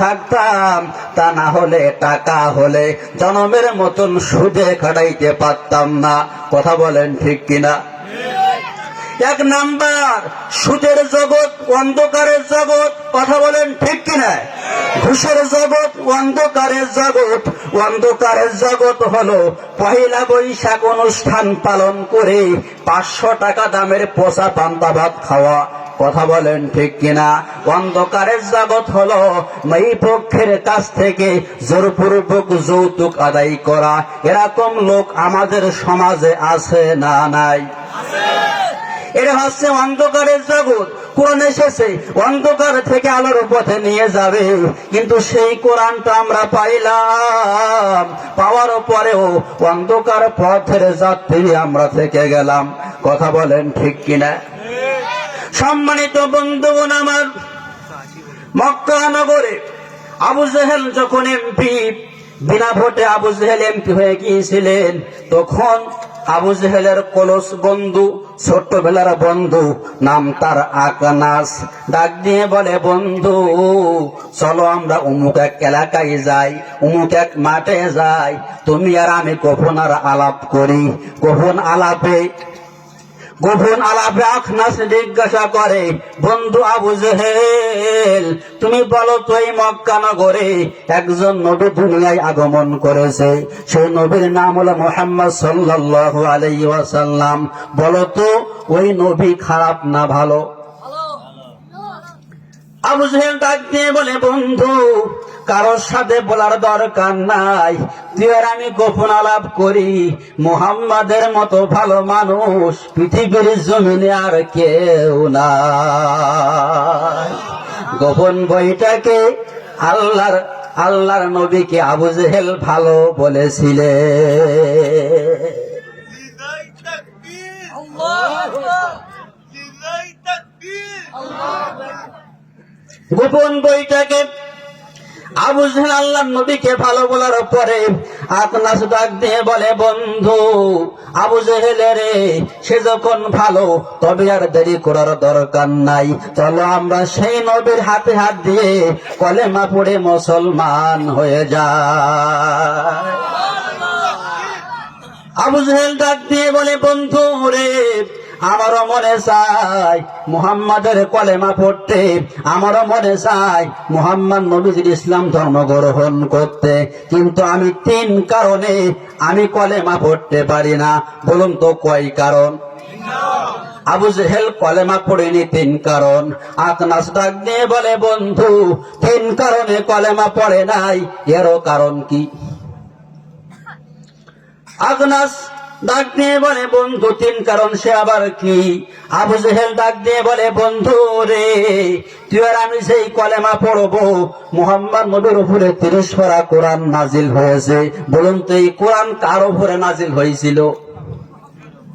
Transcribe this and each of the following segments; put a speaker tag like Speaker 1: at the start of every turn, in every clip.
Speaker 1: থাকতাম, তা না হলে টাকা হলে জনমের মতন সুদে খাটাইতে পারতাম না। কথা বলেন ঠিক কিনা? এক নাম্বার সুদের জগৎ, অন্ধকারের জগৎ। কথা বলেন ঠিক কিনা? ঘুষের জগৎ, অন্ধকারের জগৎ। অন্ধকারের জগৎ হলো পহেলা বৈশাখ অনুষ্ঠান পালন করে 500 টাকা দামের পচা পান্তা ভাত খাওয়া। কথা বলেন ঠিক কিনা? অন্ধকারের জগৎ হলো মেয়ে পক্ষের কাছ থেকে জোরপূর্বক যৌতুক আদায় করা। এরকম লোক আমাদের সমাজে আছে না নাই? এটা হচ্ছে অন্ধকারের জগৎ। কোরআন এসেছে অন্ধকার থেকে আলোর পথে নিয়ে যাবে, কিন্তু সেই কোরআনটা আমরা পাইলাম, পাওয়ার পরেও অন্ধকার পথের যাত্রী আমরা থেকে গেলাম। কথা বলেন ঠিক কিনা? সম্মানিত বন্ধুগণ আমার, মক্কা নগরে আবু জেহেল যখন এমপি, বিনা ভোটে আবু জেহেল এমপি হয়ে গিয়েছিলেন, তখন আবু জেহেলের কলস বন্ধু, ছোট্টবেলার বন্ধু, নাম তার আকনাস, ডাক দিয়ে বলে, বন্ধু চলো আমরা অমুক এক এলাকায় যাই, অমুক এক মাঠে যাই, তুমি আর আমি গোপন আলাপ করি। গোপন আলাপে আকনাস জিজ্ঞাসা করে, বন্ধু আবু জেহেল, তুমি বলো তো এই মক্কা নগরে একজন নবী দুনিয়ায় আগমন করেছে, সেই নবীর নাম হলো মুহাম্মদ সাল্লাল্লাহু আলাইহি ওয়াসাল্লাম। বলো তো ওই নবী খারাপ না ভালো? আবু জেহেল ডাক দিয়ে বলে, বন্ধু কারোর সাথে বলার দরকার নাই, তুই আর আমি গোপন আলাপ করি। মুহাম্মাদের মতো ভালো মানুষ পৃথিবীর জমিনে আর কেউ নাই। গোপন বইটাকে আল্লাহর নবীকে আবু জেহেল ভালো বলেছিলেন। গোপন বইটাকে আবু জেহেল আল্লাহর নবীকে ভালো বলার পরে আকনাস ডাক দিয়ে বলে, বন্ধু আবু জেহেলের সে যখন ভালো, তবে আর দেরি করার দরকার নাই, চলো আমরা সেই নবীর হাতে হাত দিয়ে কলেমা পড়ে মুসলমান হয়ে যায়। আবু জেহেল ডাক দিয়ে বলে, বন্ধু রে, আমারও মনে চাই মুহাম্মাদের কলেমা পড়তে, আমারও মনে চাই মুহাম্মদ নবীর ইসলাম ধর্ম গ্রহণ করতে, কিন্তু আমি 3 কারণে আমি কলেমা পড়তে পারি না। বলুন তো কয় কারণ? আবু জেহেল কলেমা পড়েনি 3 কারণ। আকনাস ডাক দিয়ে বলে, বন্ধু 3 কারণে কলেমা পড়ে নাই, এরও কারণ কি? আকনাস ডাক দিয়ে বলে, বন্ধু 3 কারণ, সে আবার কি? আবু জেহেল ডাক দিয়ে বলে, বন্ধু রে, তুই আর আমি সেই কলেমা পড়বো, মুহাম্মদ নবীর উপরে 30 পারা কোরআন নাজিল হয়েছে। বলুন তো এই কোরআন কার উপরে নাজিল হয়েছিল?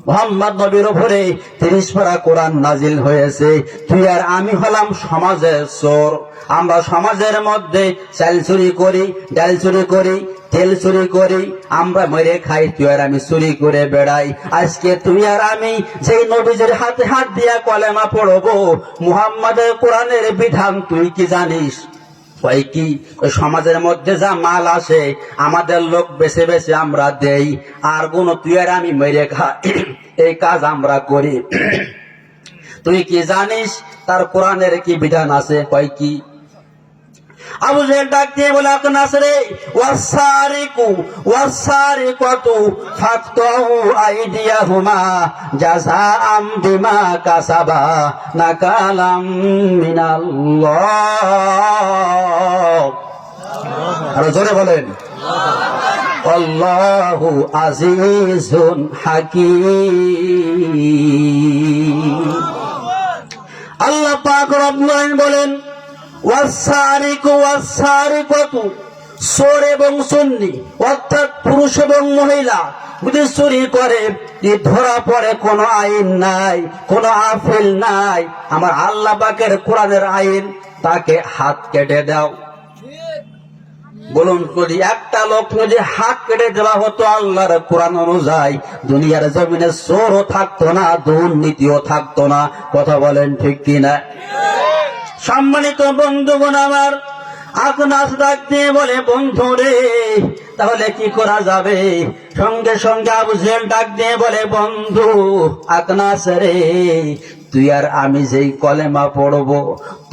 Speaker 1: মুহাম্মদ নবীর উপরে 30 পারা কোরআন নাজিল হয়েছে। তুই আর আমি হলাম সমাজের চোর। আমরা সমাজের মধ্যে চাল চুরি করি, ডাল চুরি করি, তেল চুরি করি, আমরা মেরে খাই, তুই আর আমি চুরি করে বেড়াই। আজকে তুই আর আমি যেই নবীজির হাতে হাত দিয়া কলেমা পড়বো, মুহাম্মাদের কোরআনের বিধান তুই কি জানিস? ওই কি ওই সমাজের মধ্যে যা মাল আসে আমাদের লোক বেছে বেছে আমরা দেই, আর কোন তুই আর আমি মেরে খাই, এই কাজ আমরা করি। তুই কি জানিস তার কোরআনের কি বিধান আছে? কয় কি? আবু জেহেল ডাক দিয়ে বলে, আকনাস রে, ওয়াসারিকাতু ফাকতাউ আইদিয়াহুমা জাযাআম বিমা কাসাবা নাকালাম মিনাল্লাহ। আর জোরে বলেন, আল্লাহু আজিজুন হাকীম। আল্লাহ পাক রব্বুল আলামিন বলেন, ওয়াসারিকাতু, চোর এবং চুন্নি অর্থাৎ পুরুষ এবং মহিলা যদি চুরি করে, ধরা পড়ে, কোনো আইন নাই, কোনো আপিল নাই, আমার আল্লাহ পাকের কোরআনের আইন, তাকে হাত কেটে দাও। বলুন, যদি একটা লোক যদি হাত কেটে দেওয়া হতো আল্লাহর কোরআন অনুযায়ী, দুনিয়ার জমিনে চোরও থাকতো না, দুর্নীতিও থাকতো না। কথা বলেন ঠিক কিনা? সম্মানিত বন্ধুগণ আমার, আকনাস ডাক দিয়ে বলে, বন্ধু রে তাহলে কি করা যাবে? সঙ্গে সঙ্গে আবু জেহেল ডাক দিয়ে বলে, বন্ধু আকনাস রে, তুই আর আমি যেই কলেমা পড়বো,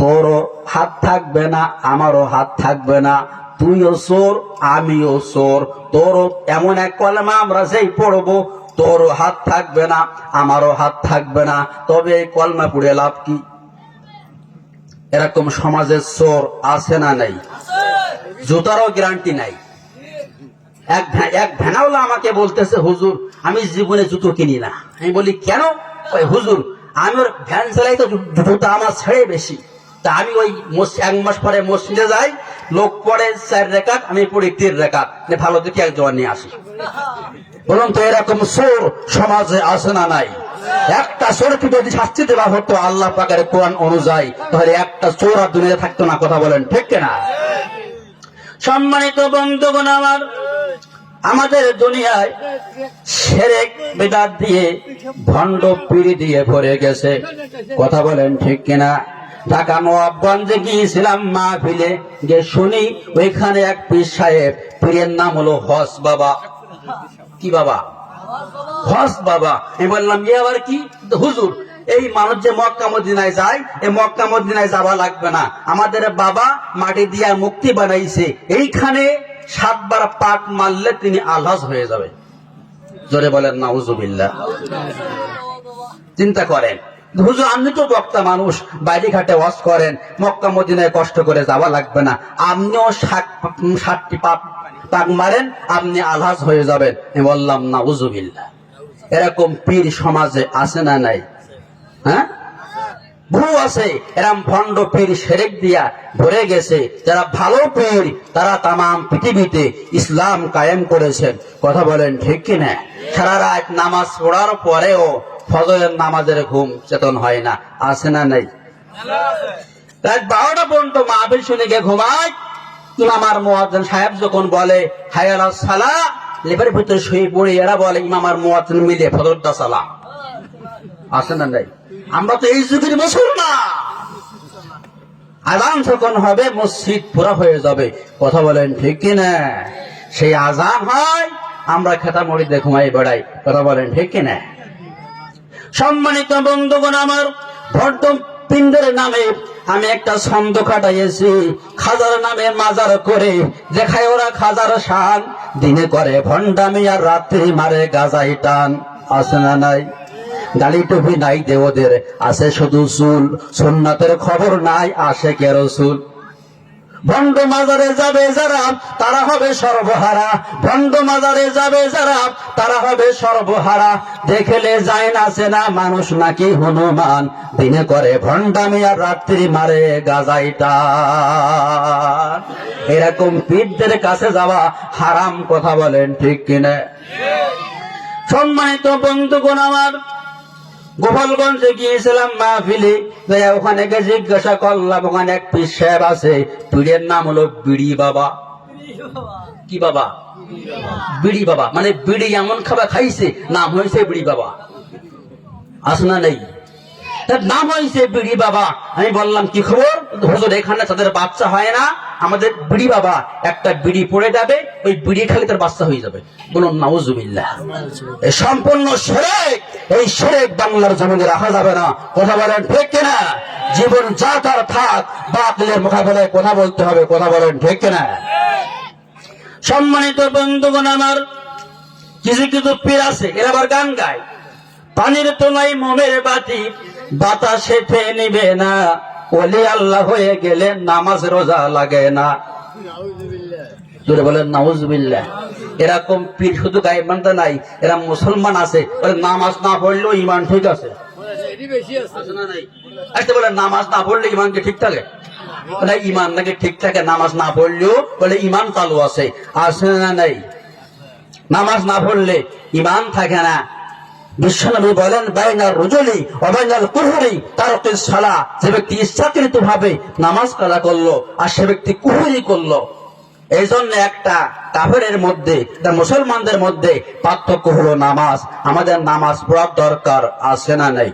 Speaker 1: তোরও হাত থাকবে না, আমারও হাত থাকবে না। তুইও চোর, আমিও চোর। তোরও এমন এক কলেমা আমরা যেই পড়বো, তোরও হাত থাকবে না, আমারও হাত থাকবে না। তবে এই কলেমা পড়ে লাভ কি? এরকম সমাজের চোর আছে না নাই? জুতারও গ্যারান্টি নাই। এক ভেনাওয়ালা আমাকে বলতেছে, হুজুর আমি জীবনে জুতো কিনি না। আমি বলি কেন? ওই হুজুর আমি ওর ভ্যান চালাই তো জুতা আমার ছেড়ে বেশি, তা আমি ওই 1 মাস পরে মসজিদে যাই, লোক পড়ে 4 রাকাত, আমি পড়ি 3 রাকাত, ভালো দেখি এক জোয়ান নিয়ে আসি। বলুন তো এরকম চোর সমাজে আছে না নাই? একটা চোরকে যদি শাস্তি দেওয়া হতো আল্লাহ পাকের কোরআন অনুযায়ী, তাহলে একটা চোর আর দুনিয়াতে থাকতো না। কথা বলেন ঠিক কিনা? সম্মানিত বন্ধুগণ আমার, আমাদের দুনিয়ায় শিরক বিদআত দিয়ে, ভণ্ড পীর দিয়ে ভরে গেছে। কথা বলেন ঠিক কিনা? ঢাকা নবাবগঞ্জে গিয়েছিলাম মাহফিলে, গিয়ে শুনি ওইখানে এক পীর সাহেব, পীরের নাম হলো হস বাবা। কি বাবা? হস বাবা। আমি বললাম এ আবার কি? হুজুর এই মানুষ যে মক্কা মদিনায় যায়, এই মক্কা মদিনায় যাওয়া লাগবে না, আমাদের বাবা মাটি দিয়া মুক্তি বানাইছে, এইখানে 7 বার পাক মারলে তিনি আলহাজ হয়ে যাবে। জোরে বলেন নাউজুবিল্লাহ। চিন্তা করেন হুজুর, আপনি তো বক্তা মানুষ, বাইরে ঘাটে ওয়াজ করেন, মক্কা মদিনায় কষ্ট করে যাওয়া লাগবে না, আপনিও 7টি পাক মারেন, আপনি আলহাজ হয়ে যাবেন। আমি বললাম নাউজুবিল্লাহ। এরকম পীর সমাজে আছে না নাই? হ্যাঁ, বহু আছে। এরকম ভণ্ড পীর শিরক দিয়া ভরে গেছে। যারা ভালো পীর তারা তামাম পৃথিবীতে ইসলাম কায়েম করেছেন। কথা বলেন ঠিক কিনা? সারা রাত নামাজ পড়ার পরেও ফজরের নামাজের ঘুম চেতন হয় না। আছে না নাই? রাত 12টা পর্যন্ত মাহফিল শুনে গিয়ে ঘুমায়। ইমাম আর মুয়াজ্জিন সাহেব যখন বলে হায় আলাস সালাহ, লেপের ভিতরে শুয়ে পড়ে এরা বলে ইমাম আর মুয়াজ্জিন মিলে ফজরটা সালাম। আছে না নাই? আমরা তো এই যুগের মুসলমান। আযান যখন হবে মসজিদ পুরা হয়ে যাবে। কথা বলেন ঠিক কিনা? সেই আযান হয়, আমরা খেতা মরিদে ঘুমাই বেড়াই। কথা বলেন ঠিক কিনা? সম্মানিত বন্ধুগণ আমার, ভণ্ড পিণ্ডের নামে আমি একটা ছন্দ কাটাইছি। খাজার নামে মাজার করে দেখায় ওরা খাজার শান, দিনে করে ভণ্ডামি আর রাত্রি মারে গাজাই টান। আছে না নাই? দাড়ি টুপি নাই দে ওদের, আছে শুধু চুল, সুন্নাতের খবর নাই, আসে কে রাসূল। ভণ্ড মাজারে যাবে যারা তারা হবে সর্বহারা, ভণ্ড মাজারে যাবে যারা তারা হবে সর্বহারা। দেখলে যায় না চেনা মানুষ নাকি হনুমান, দিনে করে ভণ্ডামি আর রাত্রি মারে গাজাই টান। এরকম পীরদের কাছে যাওয়া হারাম। কথা বলেন ঠিক কিনা? সম্মানিত বন্ধুগণ আমার, গোপালগঞ্জে গিয়েছিলাম মাহফিলে, ওখানে গিয়ে জিজ্ঞাসা করলাম, ওখানে এক পীর সাহেব আছে, পীরের নাম হলো বিড়ি বাবা। কি বাবা? বিড়ি বাবা। মানে বিড়ি এমন খাবার খাইছে, নাম হয়েছে বিড়ি বাবা। আছে না নেই? তার নাম হয়েছে বিড়ি বাবা। আমি বললাম কি খবর? হুজুর এখানে তাদের বাচ্চা হয় না, আমাদের বিড়ি বাবা একটা বিড়ি পড়ে যাবে, ওই বিড়ি খালি তার বাচ্চা হয়ে যাবে। বলুন নাউজুবিল্লাহ। এই সম্পূর্ণ শিরক। এই শিরক বাংলার জমিনে রাখা যাবে না। কথা বলেন ঠিক কিনা? জীবন যা তার থাক, বাতিলের মোকাবেলায় কথা বলতে হবে। কথা বলেন ঠিক কিনা? সম্মানিত বন্ধুগণ আমার, কিছু কিছু পীর আছে এরা আবার গান গায়, পানির তলায় মোমের বাতি বাতাসে ফেলে নিবে না, ওলি আল্লাহ হয়ে গেলে নামাজ রোজা লাগে না। জোরে বলেন নাউজুবিল্লাহ। এরকম পীর শুধু গায়ে মানতে নাই, এরা মুসলমান আছে, নামাজ না পড়লেও ইমান ঠিক আছে। আচ্ছা বলে নামাজ না পড়লে ইমান কি ঠিক থাকে? ইমান নাকি ঠিক থাকে, নামাজ না পড়লেও বলে ইমান চালু আছে। আছে না নাই? নামাজ না পড়লে ইমান থাকে না। বিশ্বনবী বলেন বাইনার রুজুলি ওয়া বাইনাল কুফরি তারকুস সালাহ। যে ব্যক্তি ইচ্ছাকৃত ভাবে নামাজ কাজা করলো আর সে ব্যক্তি কুফরি করলো, এই জন্য একটা কাফেরের মধ্যে মুসলমানদের মধ্যে পার্থক্য হলো নামাজ। আমাদের নামাজ পড়ার দরকার আছে না নাই?